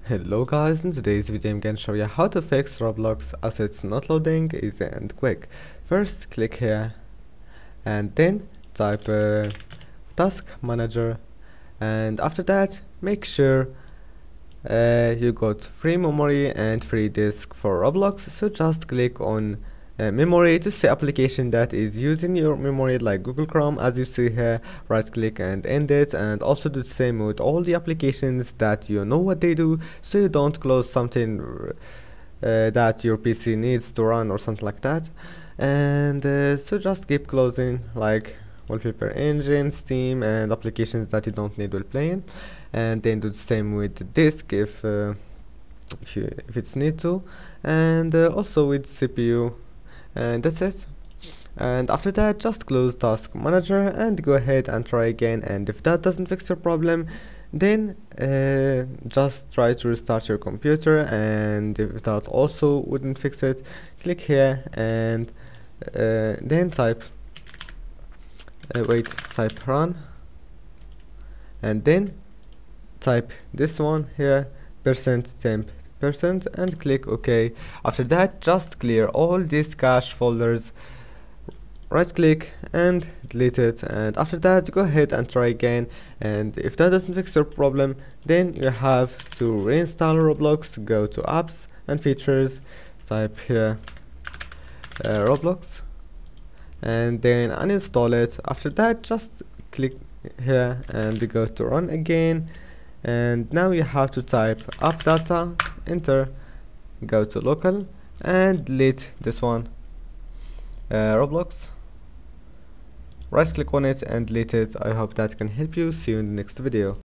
Hello guys, in today's video I'm going to show you how to fix Roblox assets not loading easy and quick. First click here and then type task manager, and after that make sure you got free memory and free disk for Roblox. So just click on memory to see application that is using your memory like Google Chrome, as you see here. Right click and end it, and also do the same with all the applications that you know what they do, so you don't close something that your PC needs to run or something like that. And so just keep closing like wallpaper engine, Steam, and applications that you don't need while playing, and then do the same with the disk if it's need to, and also with CPU, and that's it. And after that just close task manager and go ahead and try again, and if that doesn't fix your problem, then just try to restart your computer, and if that also wouldn't fix it, click here and then type type run, and then type this one here, %temp%, and click OK. After that just clear all these cache folders, right click and delete it, and after that go ahead and try again, and if that doesn't fix your problem, then you have to reinstall Roblox. Go to apps and features, type here Roblox, and then uninstall it. After that just click here and go to run again, and now you have to type app data, enter, go to local and delete this one, Roblox, right click on it and delete it. I hope that can help you. See you in the next video.